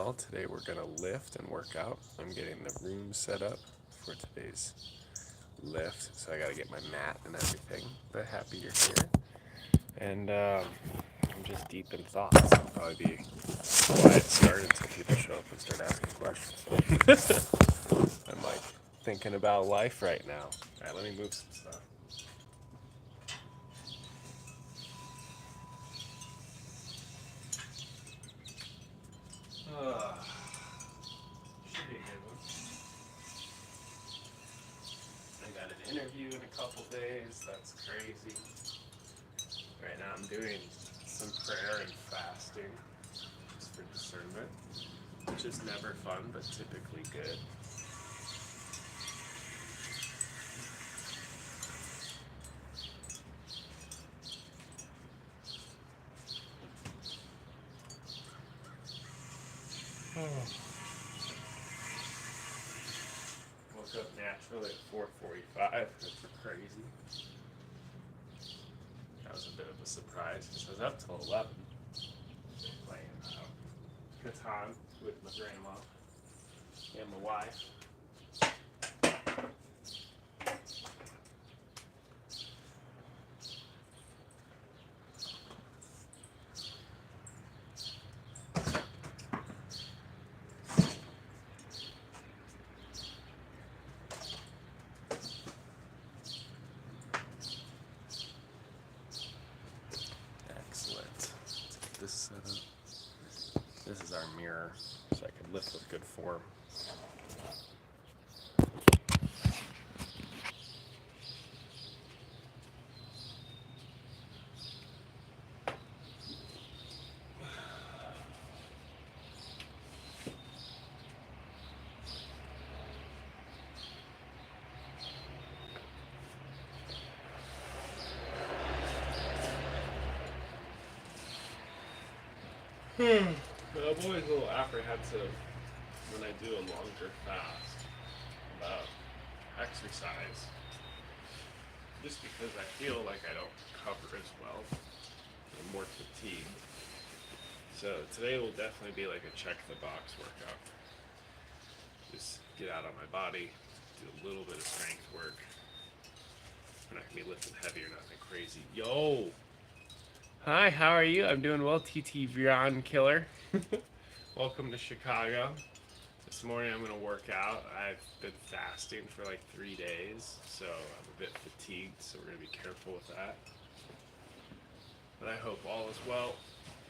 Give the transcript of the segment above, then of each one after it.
well. Today we're going to lift and work out. I'm getting the room set up for today's lift, so I got to get my mat and everything. But happy you're here. And I'm just deep in thoughts. It'll probably be a quiet start until people show up and start asking questions. I'm like thinking about life right now. All right, let me move some stuff. Should be a good one. I got an interview in a couple days. That's crazy. Right now I'm doing some prayer and fasting just for discernment, which is never fun, but typically good. Woke up naturally at 4:45. That's crazy. That was a bit of a surprise because I was up till 11 playing Catan with my grandma and my wife. Excellent. Let's get this set up. This is our mirror, so I can lift with good form. I'm always a little apprehensive when I do a longer fast about exercise, just because I feel like I don't cover as well. I'm more fatigued. So today will definitely be like a check the box workout. Just get out on my body, do a little bit of strength work. I'm not gonna be lifting heavy or nothing crazy. Yo! Hi, how are you? I'm doing well, TT Vion Killer. Welcome to Chicago. This morning I'm going to work out. I've been fasting for like 3 days, so I'm a bit fatigued, so we're going to be careful with that. But I hope all is well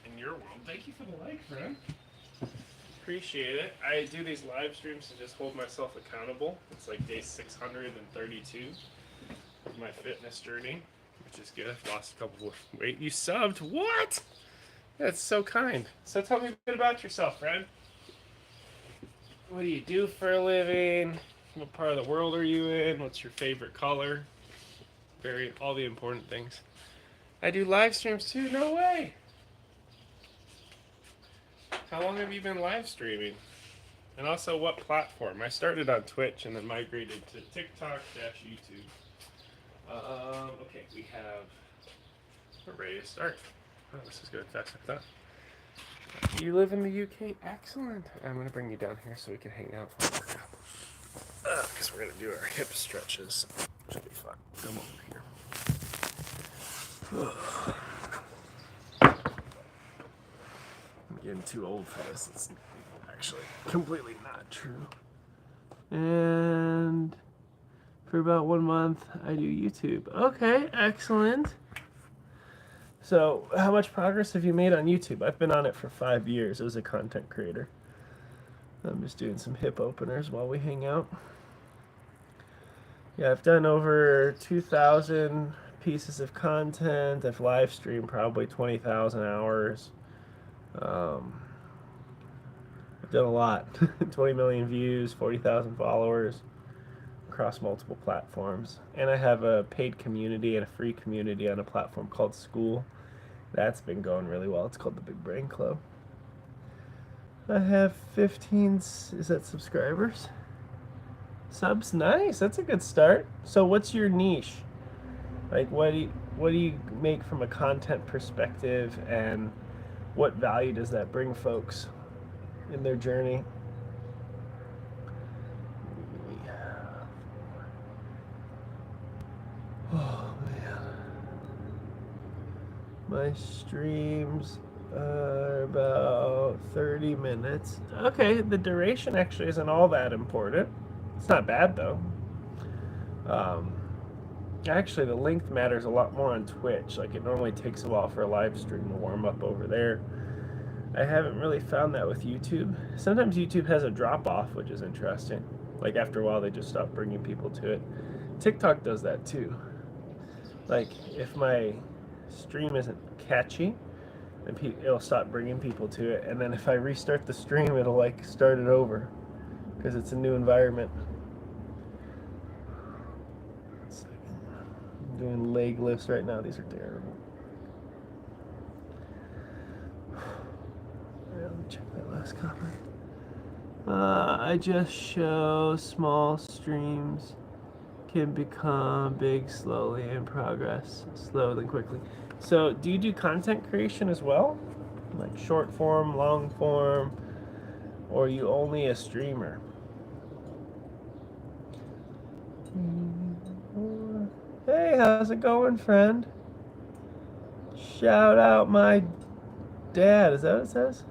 in your world. Thank you for the like, friend. Appreciate it. I do these live streams to just hold myself accountable. It's like day 632 of my fitness journey, which is good. I've lost a couple of weight. You subbed? What? That's so kind. So tell me a bit about yourself, friend. What do you do for a living? What part of the world are you in? What's your favorite color? All the important things. I do live streams too. No way. How long have you been live streaming? And also, what platform? I started on Twitch and then migrated to TikTok-YouTube. Okay, we have. We're ready to start. Oh, this is going fast like that. You live in the UK? Excellent. I'm going to bring you down here so we can hang out for a workout. Because we're going to do our hip stretches. Should be fun. Come over here. I'm getting too old for this. It's actually completely not true. And for about 1 month, I do YouTube. Okay, excellent. So, how much progress have you made on YouTube? I've been on it for 5 years as a content creator. I'm just doing some hip openers while we hang out. Yeah, I've done over 2,000 pieces of content. I've live streamed probably 20,000 hours. I've done a lot. 20 million views, 40,000 followers across multiple platforms. And I have a paid community and a free community on a platform called Skool. That's been going really well. It's called the Big Brain Club. I have 15, is that subscribers? Subs, nice. That's a good start. So what's your niche? Like what do you make from a content perspective, and what value does that bring folks? in their journey. Oh man, my streams are about 30 minutes. Okay, the duration actually isn't all that important. It's not bad though. Um, Actually, the length matters a lot more on Twitch. Like, it normally takes a while for a live stream to warm up over there. I haven't really found that with YouTube. Sometimes YouTube has a drop off, which is interesting. Like, after a while, they just stop bringing people to it. TikTok does that too. Like, if my stream isn't catchy, then it'll stop bringing people to it. And then if I restart the stream, it'll like start it over because it's a new environment. I'm doing leg lifts right now. These are terrible. Let me check that last comment. I just show small streams can become big slowly and progress slow then quickly. So, do you do content creation as well? Like short form, long form, or are you only a streamer? Hey, how's it going, friend? Shout out my dad. Is that what it says?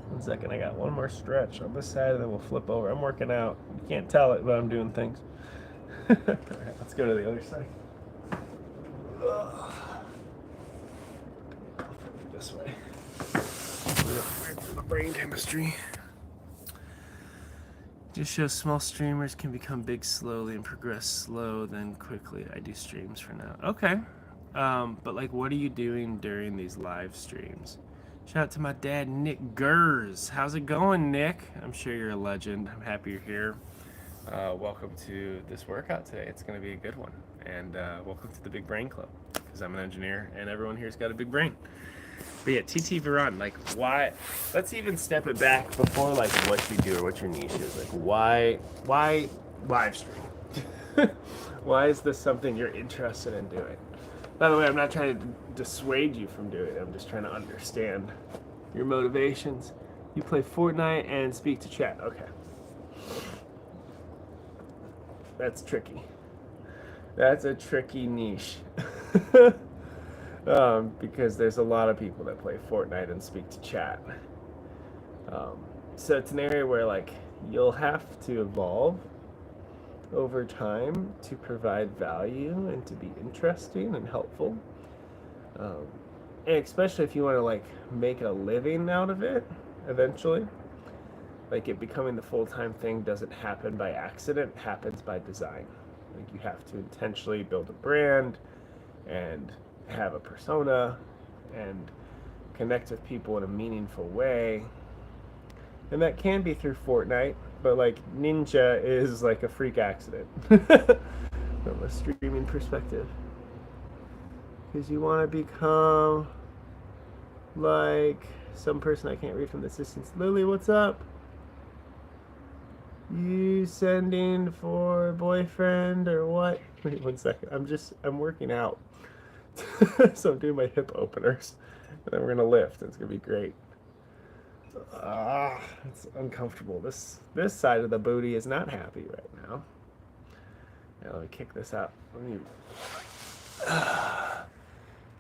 1 second, I got one more stretch on this side and then we'll flip over. I'm working out. You can't tell it, but I'm doing things. Alright, let's go to the other side. This way. Brain chemistry. Just shows small streamers can become big slowly and progress slow then quickly. I do streams for now. Okay. But like, what are you doing during these live streams? Shout out to my dad, Nick Gers. How's it going, Nick? I'm sure you're a legend. I'm happy you're here. Welcome to this workout today. It's going to be a good one. And welcome to the Big Brain Club, because I'm an engineer and everyone here's got a big brain. But yeah, TT Veron, like, why? Let's even step it back before like what you do or what your niche is. Like, why live stream? Why is this something you're interested in doing? By the way, I'm not trying to dissuade you from doing it. I'm just trying to understand your motivations. You play Fortnite and speak to chat. Okay. That's tricky. That's a tricky niche. Because there's a lot of people that play Fortnite and speak to chat. So it's an area where like you'll have to evolve over time to provide value and to be interesting and helpful. And especially if you want to like make a living out of it eventually. Like, it becoming the full-time thing doesn't happen by accident, it happens by design. Like, you have to intentionally build a brand and have a persona and connect with people in a meaningful way. And that can be through Fortnite, but like Ninja is like a freak accident from a streaming perspective. Because you want to become like some person I can't read from the assistants. Lily, what's up? You sending for boyfriend or what? Wait 1 second. I'm working out. So I'm doing my hip openers. And then we're gonna lift. It's gonna be great. It's uncomfortable. This side of the booty is not happy right now. Now let me kick this out.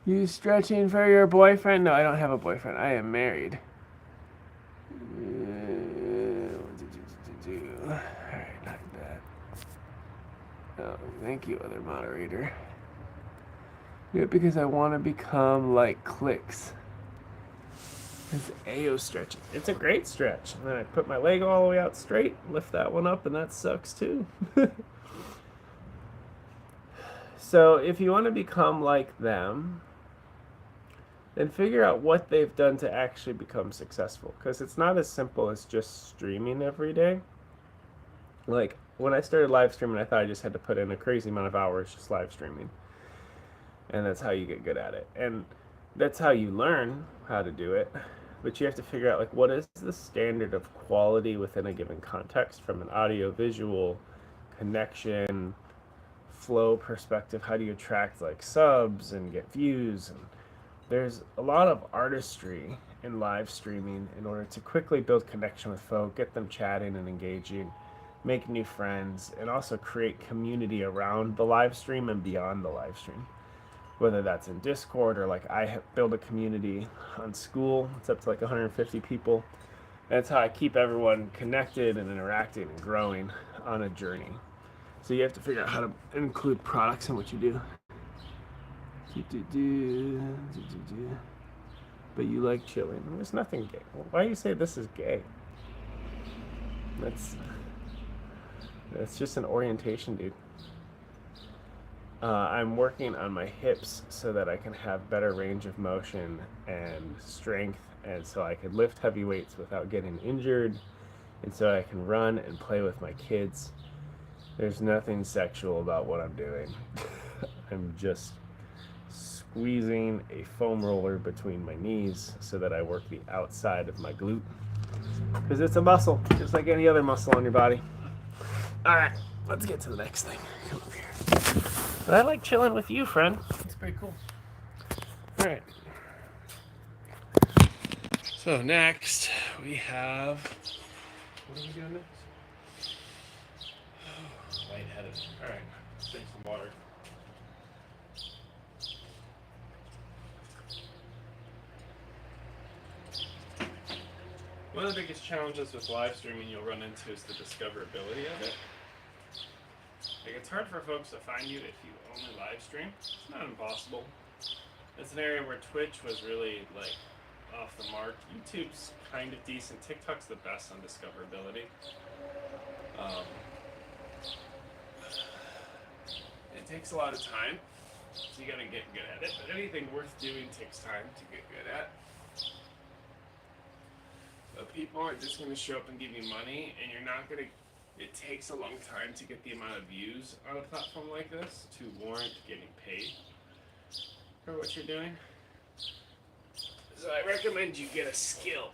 You stretching for your boyfriend? No, I don't have a boyfriend. I am married. Alright, not that. Oh, thank you, other moderator. Do it because I want to become like clicks. It's AO stretching. It's a great stretch. And then I put my leg all the way out straight, lift that one up, and that sucks too. So if you want to become like them, then figure out what they've done to actually become successful. Because it's not as simple as just streaming every day. Like, when I started live streaming, I thought I just had to put in a crazy amount of hours just live streaming. And that's how you get good at it. And that's how you learn how to do it. But you have to figure out, like, what is the standard of quality within a given context from an audio, visual, connection, flow perspective. How do you attract, like, subs and get views? And there's a lot of artistry in live streaming in order to quickly build connection with folk, get them chatting and engaging, make new friends, and also create community around the live stream and beyond the live stream. Whether that's in Discord or like build a community on Skool, it's up to like 150 people. That's how I keep everyone connected and interacting and growing on a journey. So you have to figure out how to include products in what you do. But you like chilling. There's nothing gay. Why do you say this is gay? That's just an orientation, dude. I'm working on my hips so that I can have better range of motion and strength, and so I can lift heavy weights without getting injured, and so I can run and play with my kids. There's nothing sexual about what I'm doing. I'm just squeezing a foam roller between my knees so that I work the outside of my glute. Because it's a muscle, just like any other muscle on your body. Alright, let's get to the next thing. Come over here. But I like chilling with you, friend. It's pretty cool. Alright. So next, we have... What are we doing next? Lightheaded. Alright, drink some water. One of the biggest challenges with live streaming you'll run into is the discoverability of it. Like, it's hard for folks to find you if you only live stream. It's not impossible. It's an area where Twitch was really like off the mark. YouTube's kind of decent. TikTok's the best on discoverability. It takes a lot of time, so you gotta get good at it. But anything worth doing takes time to get good at. But people aren't just going to show up and give you money, and you're not going to... It takes a long time to get the amount of views on a platform like this to warrant getting paid for what you're doing. So I recommend you get a skill.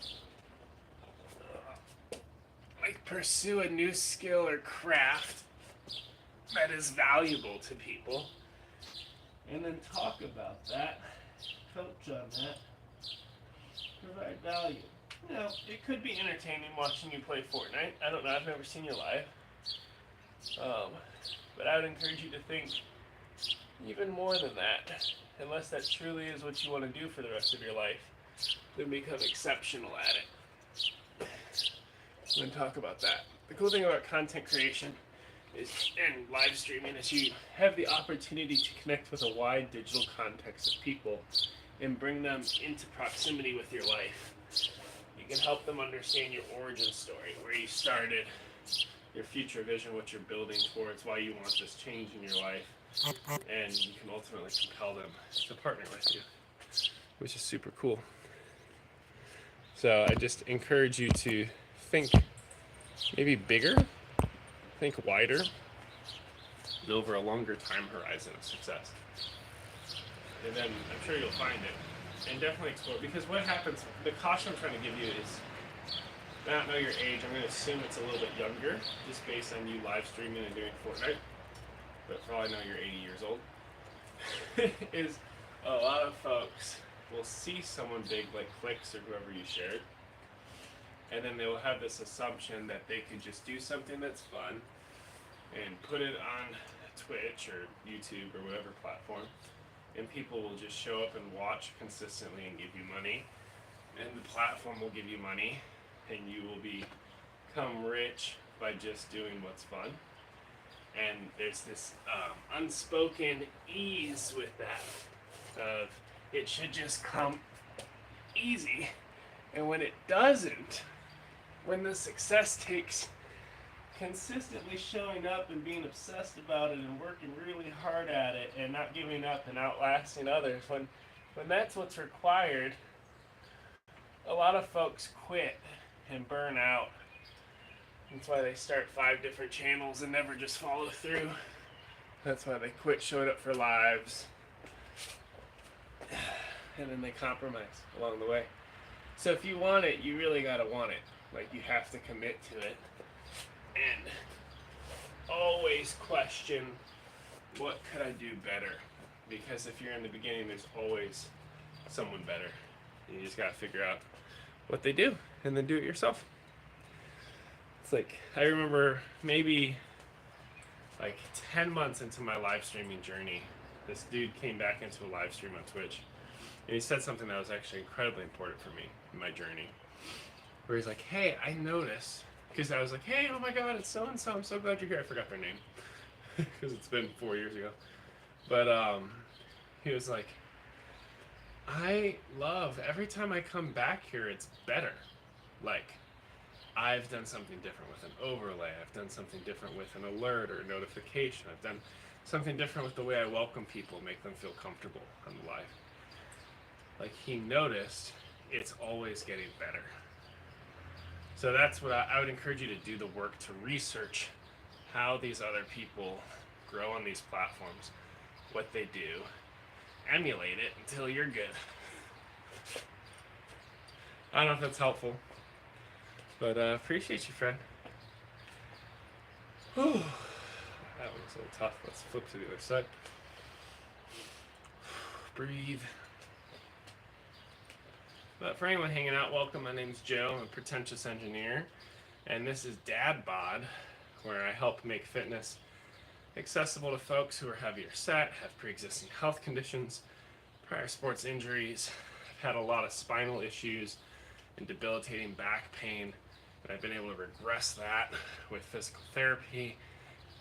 Like, pursue a new skill or craft that is valuable to people, and then talk about that, coach on that, provide value. You know, it could be entertaining watching you play Fortnite. I don't know, I've never seen you live. But I would encourage you to think even more than that. Unless that truly is what you want to do for the rest of your life, then become exceptional at it. And then talk about that. The cool thing about content creation is, and live streaming, is you have the opportunity to connect with a wide digital context of people and bring them into proximity with your life. You can help them understand your origin story, where you started, your future vision, what you're building towards, why you want this change in your life, and you can ultimately compel them to partner with you, which is super cool. So I just encourage you to think maybe bigger, think wider, and over a longer time horizon of success. And then I'm sure you'll find it. And definitely explore, because what happens, the caution I'm trying to give you is, I don't know your age, I'm going to assume it's a little bit younger, just based on you live streaming and doing Fortnite, but for all I know you're 80 years old, is a lot of folks will see someone big like Clicks or whoever you shared, and then they will have this assumption that they could just do something that's fun and put it on Twitch or YouTube or whatever platform, and people will just show up and watch consistently and give you money, and the platform will give you money, and you will become rich by just doing what's fun. And there's this unspoken ease with that, of it should just come easy, and when it doesn't, when the success takes consistently showing up and being obsessed about it and working really hard at it and not giving up and outlasting others, when that's what's required, a lot of folks quit and burn out. That's why they start 5 different channels and never just follow through. That's why they quit showing up for lives, and then they compromise along the way. So if you want it, you really gotta want it. Like, you have to commit to it. And always question, what could I do better? Because if you're in the beginning, there's always someone better. You just gotta figure out what they do and then do it yourself. It's like, I remember maybe like 10 months into my live streaming journey, this dude came back into a live stream on Twitch, and he said something that was actually incredibly important for me in my journey. Where he's like, hey, I noticed, because I was like, hey, oh my god, it's so and so, I'm so glad you're here. I forgot their name, because it's been 4 years ago. But he was like, I love every time I come back here, it's better. Like, I've done something different with an overlay. I've done something different with an alert or a notification. I've done something different with the way I welcome people, make them feel comfortable on the live. Like, he noticed it's always getting better. So that's what I would encourage you to do, the work to research how these other people grow on these platforms, what they do, emulate it until you're good. I don't know if that's helpful, but appreciate you, friend. Whew. That was a little tough. Let's flip to the other side. Breathe. But for anyone hanging out, welcome. My name's Joe. I'm a Pretentious engineer, and this is Dad Bod, where I help make fitness accessible to folks who are heavier set, have pre-existing health conditions, prior sports injuries, have had a lot of spinal issues and debilitating back pain, and I've been able to regress that with physical therapy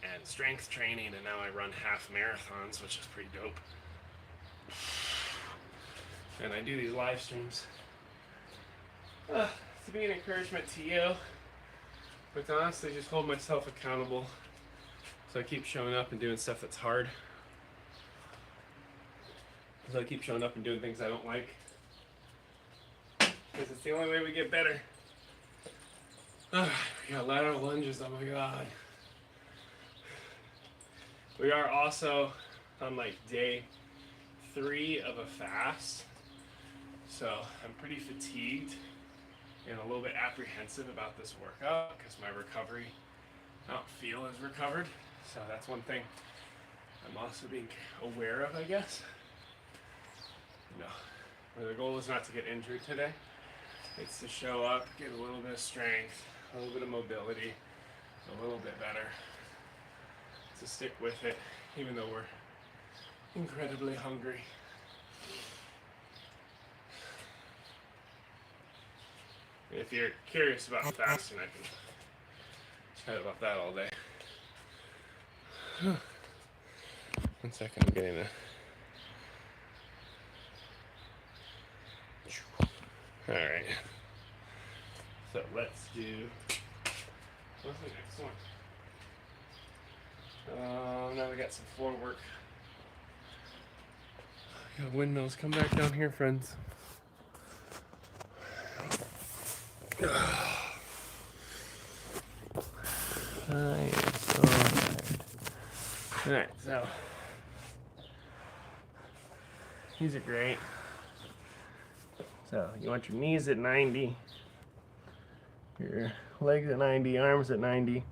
and strength training, and now I run half marathons, which is pretty dope. And I do these live streams to be an encouragement to you, but to honestly just hold myself accountable, so I keep showing up and doing stuff that's hard. So I keep showing up and doing things I don't like, because it's the only way we get better. We got lateral lunges, oh my god. We are also on like day 3 of a fast, so I'm pretty fatigued and a little bit apprehensive about this workout because my recovery, I don't feel as recovered. So that's one thing I'm also being aware of, I guess. You know, where the goal is not to get injured today. It's to show up, get a little bit of strength, a little bit of mobility, a little bit better. To stick with it, even though we're incredibly hungry. If you're curious about fasting, I can chat about that all day. 1 second, I'm getting a... Alright. So let's do... What's the next one? Now we got some floor work. We got windmills. Come back down here, friends. I am so tired. Alright, so these are great. So you want your knees at 90, your legs at 90, arms at 90,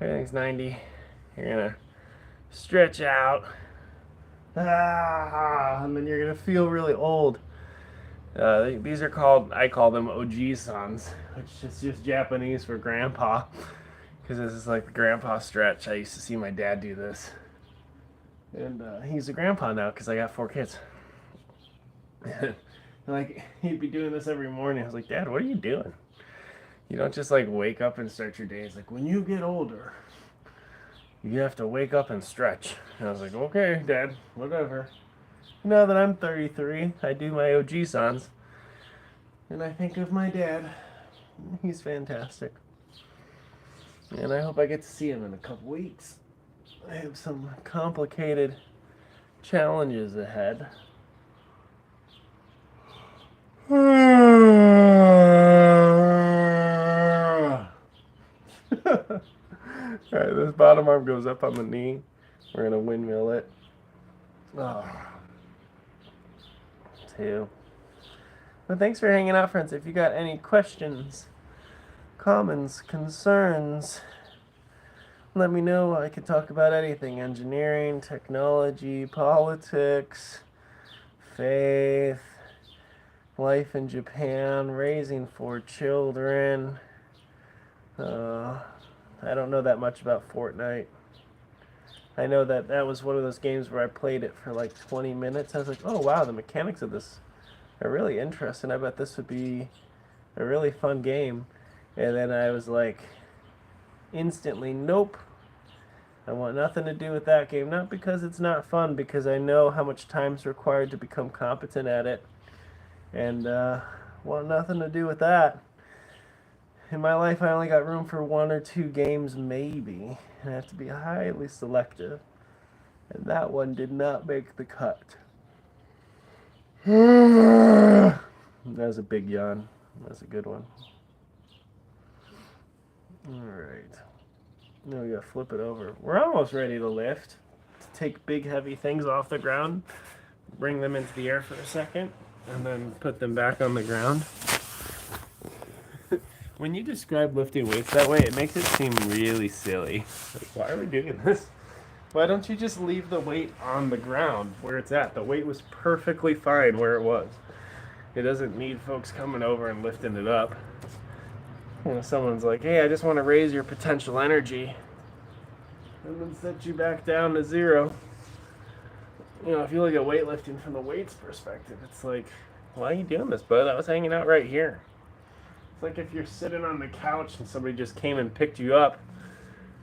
everything's 90. You're gonna stretch out, and then you're gonna feel really old. These are called, I call them oji-sans, which is just Japanese for grandpa, because this is like the grandpa stretch. I used to see my dad do this, and he's a grandpa now because I got 4 kids. Like, he'd be doing this every morning. I was like, Dad, what are you doing? You don't just like wake up and start your day. It's like, when you get older, you have to wake up and stretch. And I was like, okay, Dad, whatever. Now that I'm 33, I do my oji-sans. And I think of my dad. He's fantastic. And I hope I get to see him in a couple weeks. I have some complicated challenges ahead. Alright, this bottom arm goes up on the knee. We're going to windmill it. 2. Well, thanks for hanging out, friends. If you got any questions, comments, concerns, let me know. I can talk about anything: engineering, technology, politics, faith, life in Japan, raising 4 children. I don't know that much about Fortnite. I know that that was one of those games where I played it for like 20 minutes. I was like, oh wow, the mechanics of this are really interesting. I bet this would be a really fun game. And then I was like, instantly, nope. I want nothing to do with that game. Not because it's not fun, because I know how much time's required to become competent at it. And want nothing to do with that. In my life, I only got room for 1 or 2 games, maybe. And I have to be highly selective. And that one did not make the cut. That was a big yawn. That was a good one. Alright. Now we gotta flip it over. We're almost ready to lift. To take big, heavy things off the ground, bring them into the air for a second, and then put them back on the ground. When you describe lifting weights that way, it makes it seem really silly. Like, why are we doing this? Why don't you just leave the weight on the ground where it's at? The weight was perfectly fine where it was. It doesn't need folks coming over and lifting it up. You know, someone's like, hey, I just want to raise your potential energy and then set you back down to 0. You know, if you look at weightlifting from the weights perspective, it's like, why are you doing this, bud? I was hanging out right here. It's like if you're sitting on the couch and somebody just came and picked you up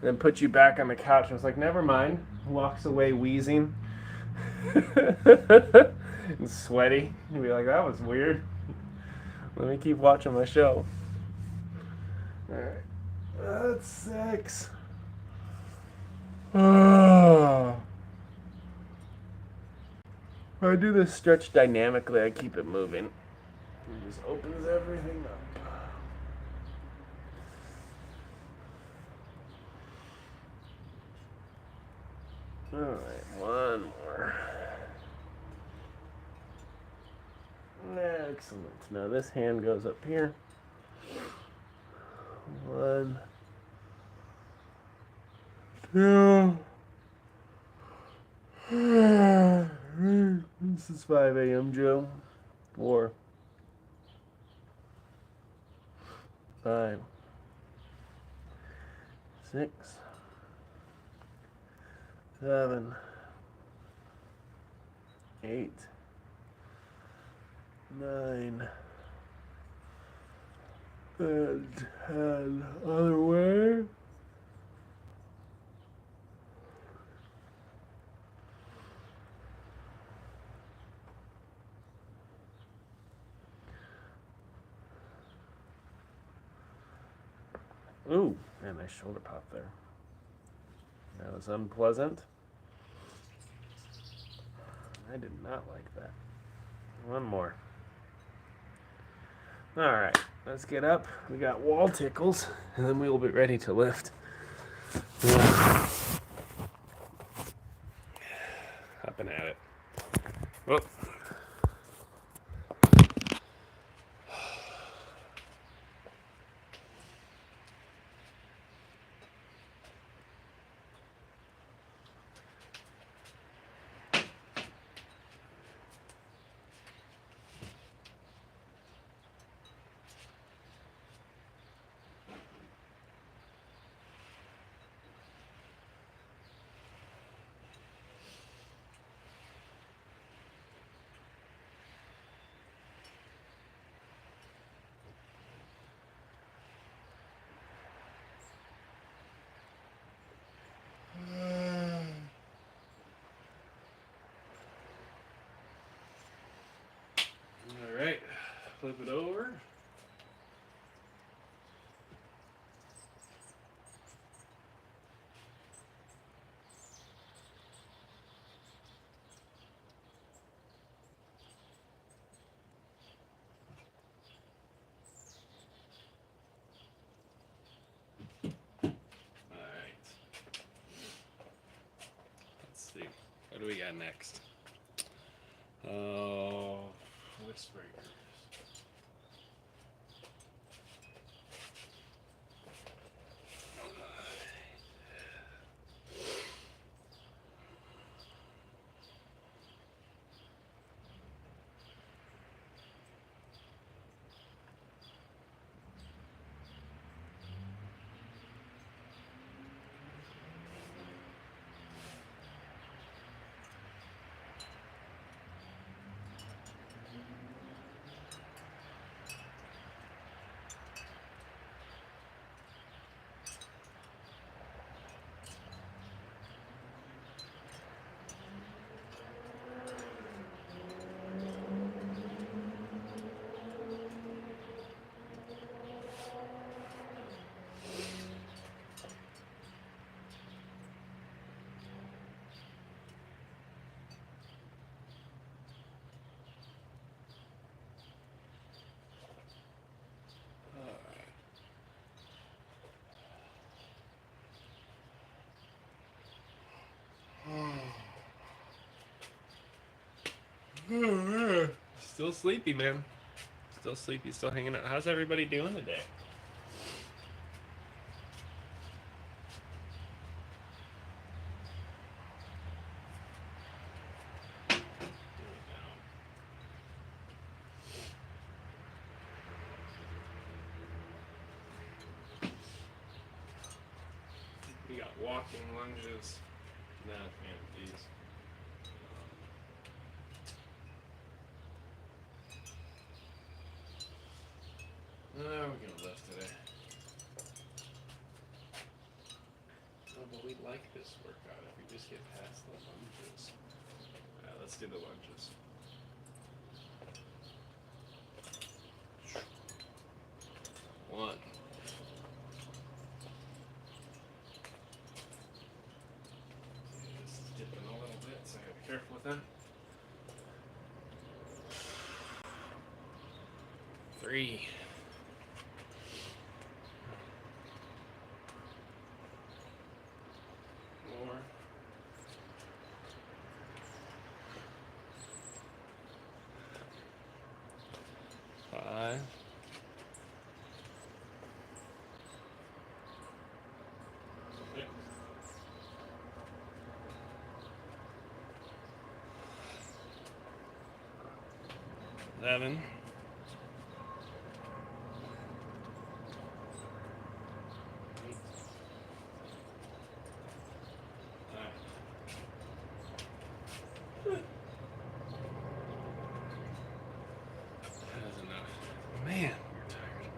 and then put you back on the couch and was like, never mind, walks away wheezing and sweaty. You'd be like, that was weird. Let me keep watching my show. Alright, that's 6. Oh. When I do this stretch dynamically, I keep it moving. It just opens everything up. Alright, one more. Excellent. Now this hand goes up here. 1, 2. This is 5 a.m., Joe. 4, 5, 6, 7, 8, 9, and 10. Other way. Ooh, man, nice shoulder pop there. That was unpleasant. I did not like that. One more. Alright, let's get up. We got wall tickles, and then we will be ready to lift. Hopping at it. Oh. Alright, flip it over. What do we got next? Oh, whisper. Still sleepy, man. Still sleepy, still hanging out. How's everybody doing today? We got walking lunges. Nah, man, these. We're gonna lift today. Oh, but we like this workout if we just get past the lunges. Alright, let's do the lunges. One. Just dipping a little bit, so I gotta be careful with that. 3. 4. 5. 6. 7. 8. That is enough. Man, you're tired.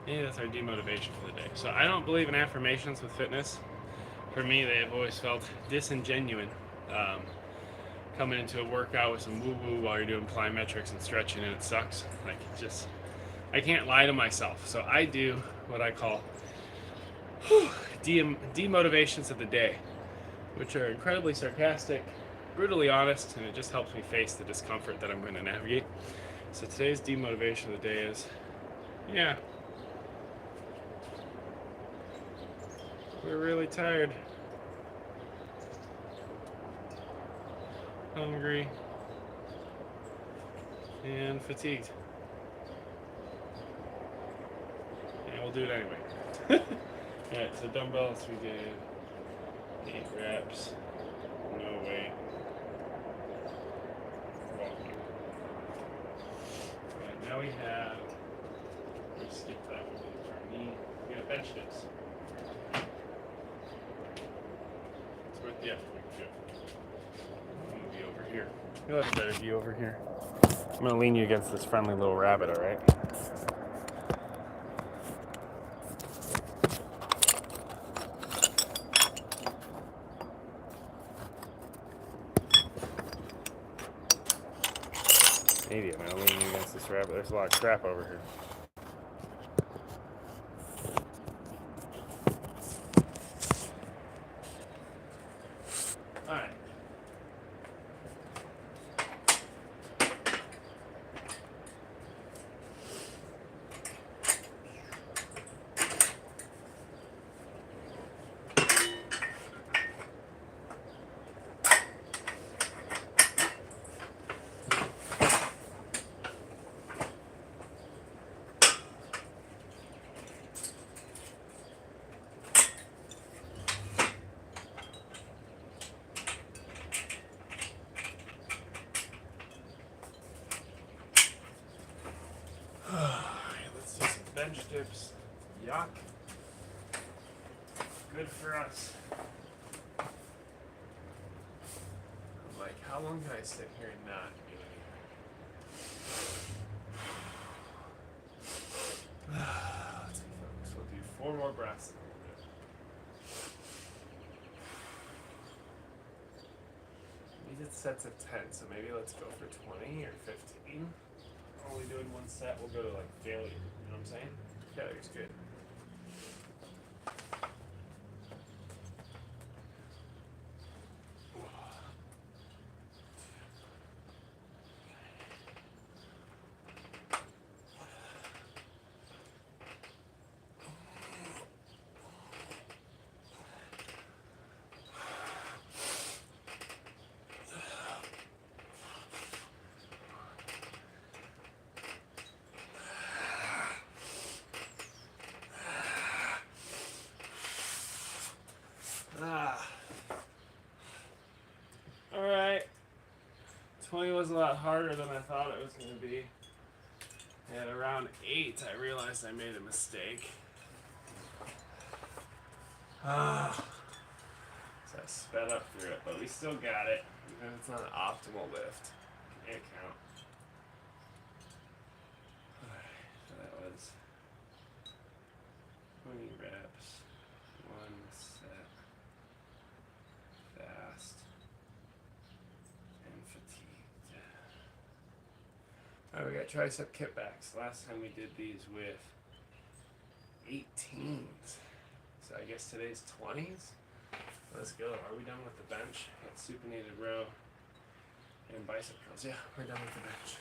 Yeah, that's our demotivation for the day. So I don't believe in affirmations with fitness. For me, they have always felt disingenuine. Coming into a workout with some woo-woo while you're doing plyometrics and stretching, and it sucks. Like, I can't lie to myself. So I do what I call demotivations of the day, which are incredibly sarcastic, brutally honest, and it just helps me face the discomfort that I'm going to navigate. So today's demotivation of the day is, yeah, we're really tired, hungry, and fatigued. And we'll do it anyway. Alright, so dumbbells, we did 8 reps, no weight, walking. Alright, now we skip that one for our knee. We got bench dips. It's worth the effort, we can do it. I'm gonna be over here. You'll have a better view over here. I'm gonna lean you against this friendly little rabbit, alright? Maybe I'm gonna lean you against this rabbit. There's a lot of crap over here. Alright. Let's do some bench dips. Yuck. Good for us. Like, how long can I sit here and not do anything? Let's be focused. We'll do 4 more breaths. We did sets of 10, so maybe let's go for 20 or 15. Only doing one set, we'll go to like failure. You know what I'm saying? Failure's good. was a lot harder than I thought it was going to be. At around 8, I realized I made a mistake. So I sped up through it, but we still got it. Even if it's not an optimal lift. Can't count. So that was 20 reps, 1 set, fast, and fatigued. Alright, we got tricep kickbacks. Last time we did these with 18s. So I guess today's 20s. Let's go. Are we done with the bench? Got supinated row and bicep curls. Yeah, we're done with the bench.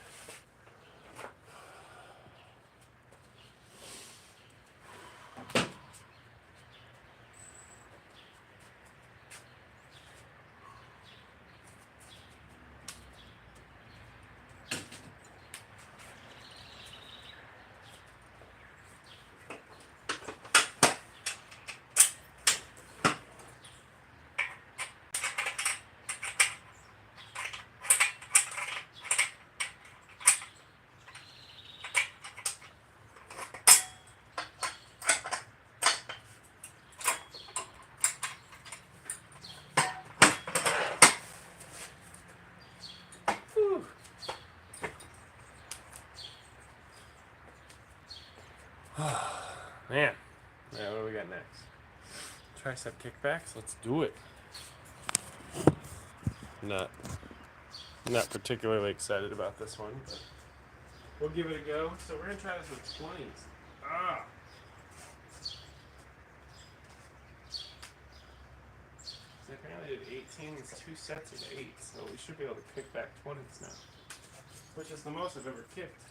Man. Alright, what do we got next? Tricep kickbacks. Let's do it. Not particularly excited about this one, but we'll give it a go. So we're gonna try this with 20s. So apparently I did 18s, 2 sets of 8, so we should be able to kick back 20s now, which is the most I've ever kicked.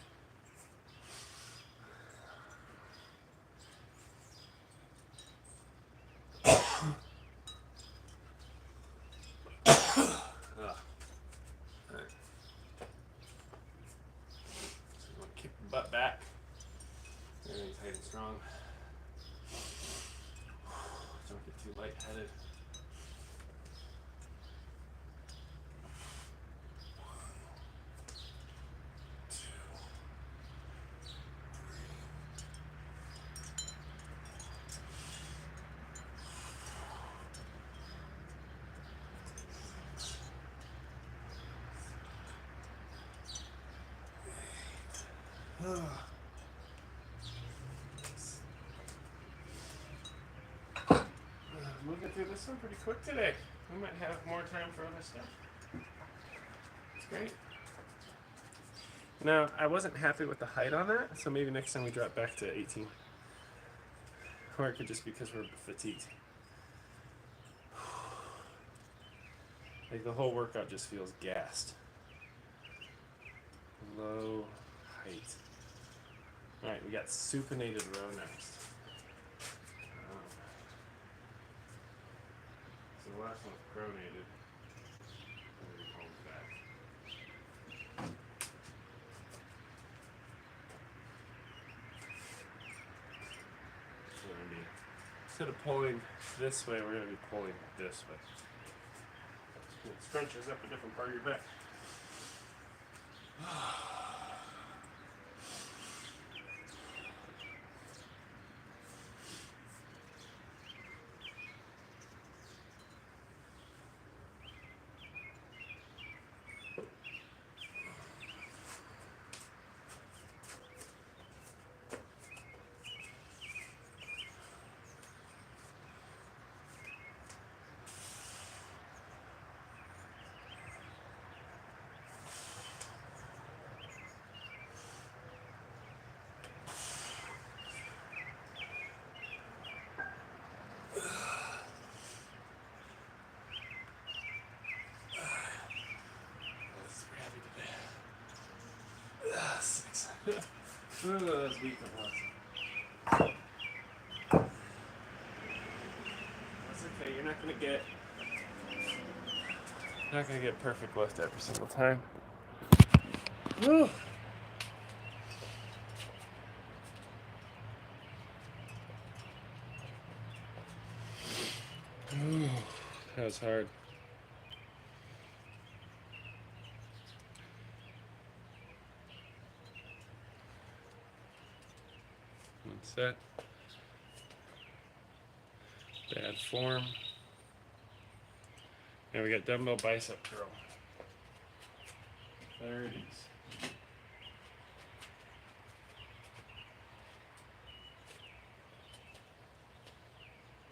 Butt back. Everything's tight and strong. Don't get too lightheaded. Moving through this one pretty quick today. We might have more time for other stuff. It's great. Now, I wasn't happy with the height on that, so maybe next time we drop back to 18. Or it could just be because we're fatigued. Like the whole workout just feels gassed. Low height. Alright, we got supinated row next. So the last one was pronated. And then we pulled back. So we're gonna be, instead of pulling this way, we're gonna be pulling this way. It scrunches up a different part of your back. That's weak. That's okay. You're not gonna get perfect lift every single time. Woo. That was hard. One set. Bad form. Now we got dumbbell bicep curl. 30s.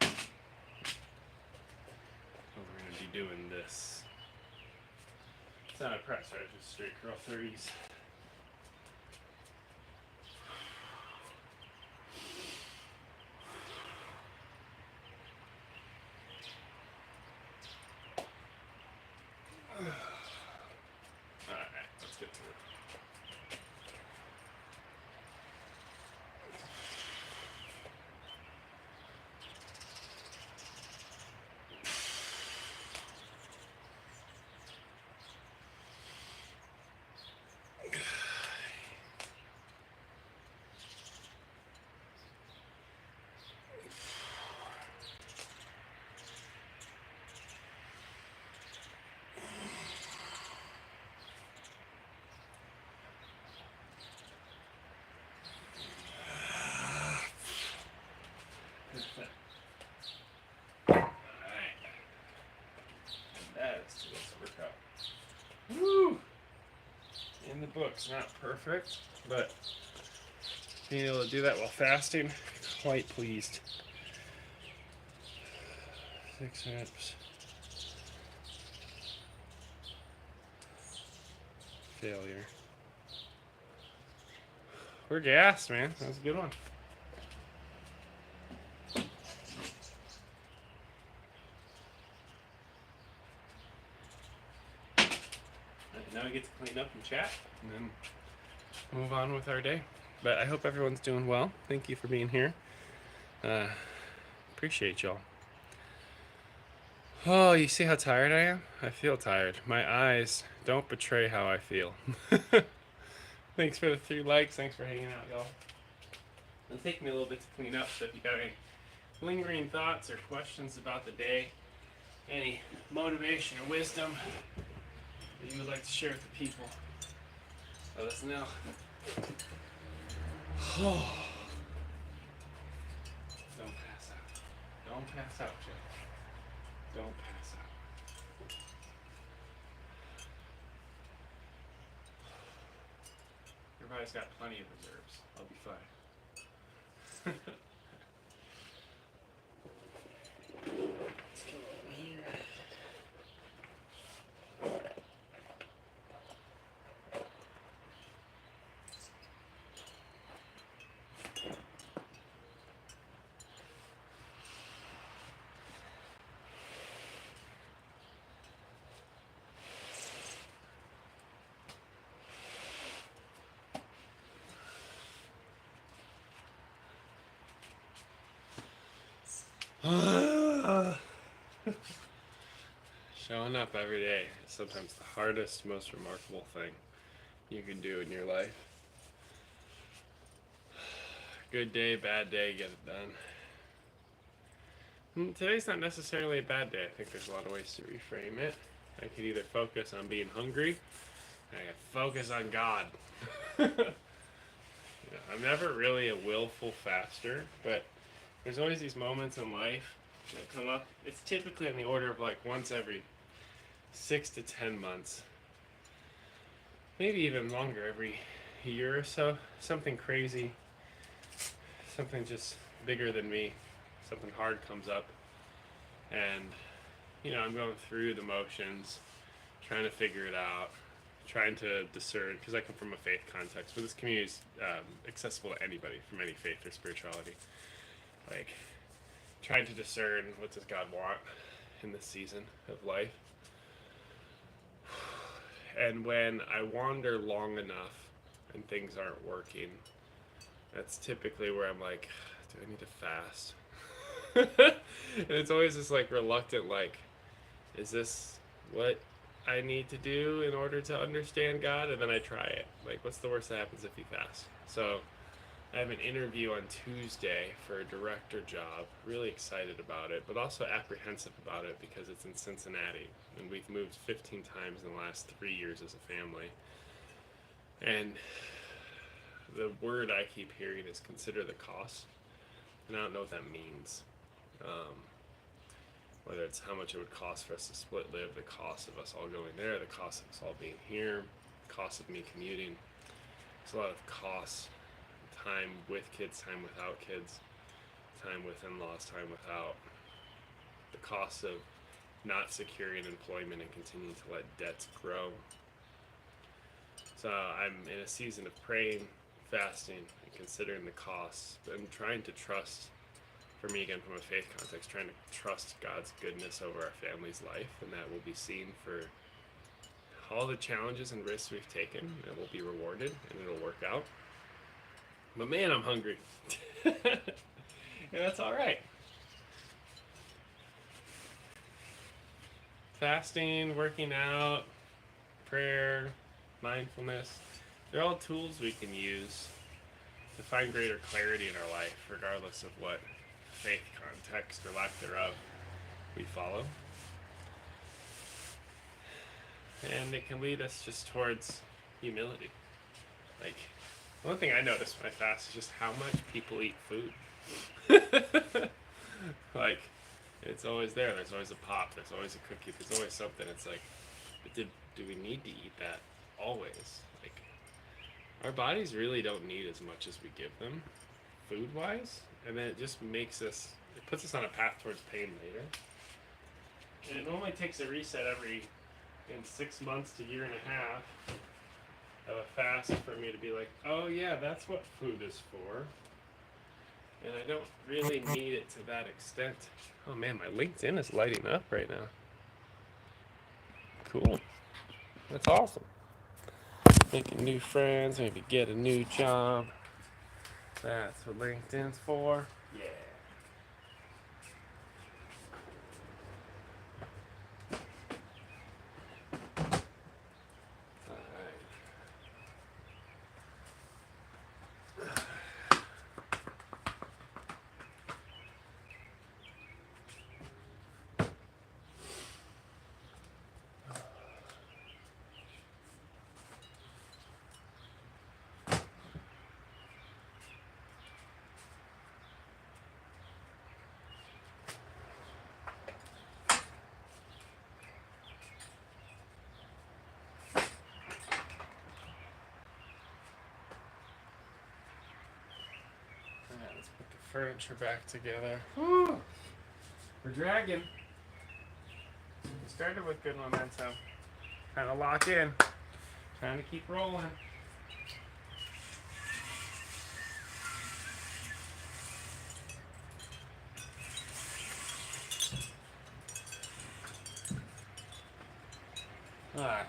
We're going to be doing this. It's not a press, right? Just straight curl 30s. Alright, let's get to it. That's today's workout. Woo! In the books, not perfect, but being able to do that while fasting, quite pleased. 6 reps. Failure. We're gassed, man. That was a good one. Now we get to clean up and chat, and then move on with our day. But I hope everyone's doing well. Thank you for being here. Appreciate y'all. Oh, you see how tired I am? I feel tired. My eyes don't betray how I feel. Thanks for the 3 likes. Thanks for hanging out, y'all. It'll take me a little bit to clean up, so if you got any lingering thoughts or questions about the day, any motivation or wisdom that you would like to share with the people, let us know. Don't pass out. Don't pass out, Jeff. Don't pass out. Your body's got plenty of reserves. I'll be fine. Let's go over here. Showing up every day is sometimes the hardest, most remarkable thing you can do in your life. Good day, bad day, get it done. And today's not necessarily a bad day. I think there's a lot of ways to reframe it. I could either focus on being hungry, or I could focus on God. I'm never really a willful faster, but there's always these moments in life that come up. It's typically on the order of like once every 6 to 10 months. Maybe even longer, every year or so. Something crazy, something just bigger than me, something hard comes up. And, I'm going through the motions, trying to figure it out, trying to discern, because I come from a faith context, but this community is accessible to anybody from any faith or spirituality. Like, trying to discern what does God want in this season of life. And when I wander long enough and things aren't working, that's typically where I'm like, do I need to fast? And it's always this like reluctant, like, is this what I need to do in order to understand God? And then I try it. Like, what's the worst that happens if you fast? So I have an interview on Tuesday for a director job. Really excited about it, but also apprehensive about it because it's in Cincinnati, and we've moved 15 times in the last 3 years as a family. And the word I keep hearing is consider the cost, and I don't know what that means. Um, whether it's how much it would cost for us to split live, the cost of us all going there, the cost of us all being here, the cost of me commuting. There's a lot of costs, time with kids, time without kids, time with in-laws, time without, the cost of not securing employment and continuing to let debts grow. So I'm in a season of praying, fasting, and considering the costs, and trying to trust, for me again from a faith context, trying to trust God's goodness over our family's life, and that will be seen for all the challenges and risks we've taken, and will be rewarded, and it'll work out. But man, I'm hungry. And that's all right. Fasting, working out, prayer, mindfulness, they're all tools we can use to find greater clarity in our life, regardless of what faith context or lack thereof we follow. And it can lead us just towards humility. Like, one thing I notice when I fast is just how much people eat food. Like, it's always there. There's always a pop. There's always a cookie. There's always something. It's like, but do we need to eat that always? Like, our bodies really don't need as much as we give them, food-wise. And then it just makes us, it puts us on a path towards pain later. And it normally takes a reset in 6 months to year and a half of a fast for me to be like, oh yeah, that's what food is for. And I don't really need it to that extent. Oh man, my LinkedIn is lighting up right now. Cool. That's awesome. Making new friends, maybe get a new job. That's what LinkedIn's for. Yeah. Let's put the furniture back together. Woo! We're dragging. We started with good momentum. Trying to lock in. Trying to keep rolling. Alright.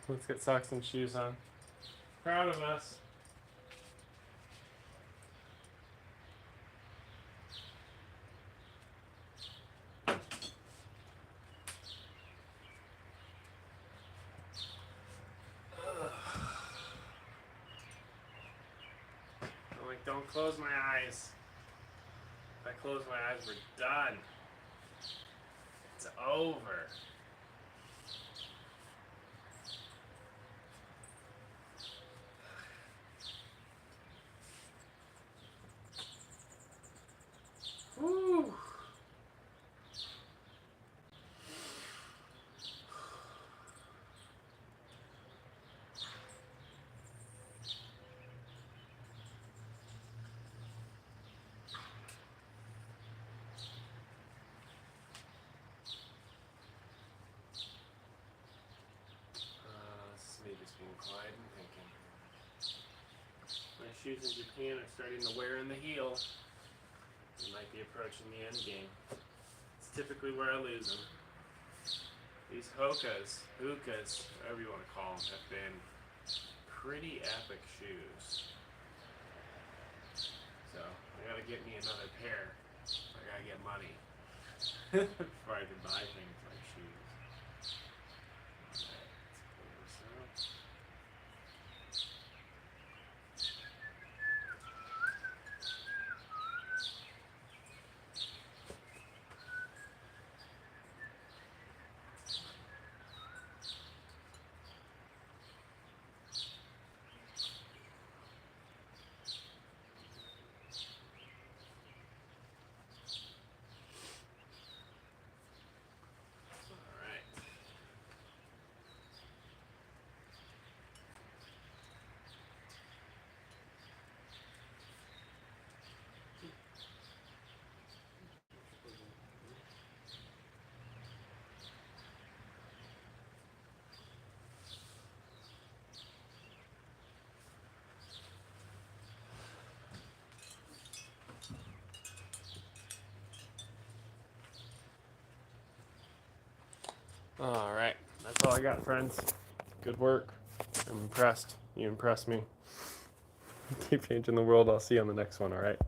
Let's get socks and shoes on. Proud of us. I'm like, don't close my eyes. If I close my eyes, we're done. It's over. Woo. shoes in Japan are starting to wear in the heel. You might be approaching the end game. It's typically where I lose them. These hokas, whatever you want to call them, have been pretty epic shoes. So I gotta get me another pair. I gotta get money before I can buy things like shoes. Alright, let's pull this out. Alright. All right, that's all I got, friends. Good work. I'm impressed. You impressed me. Keep changing the world. I'll see you on the next one, all right?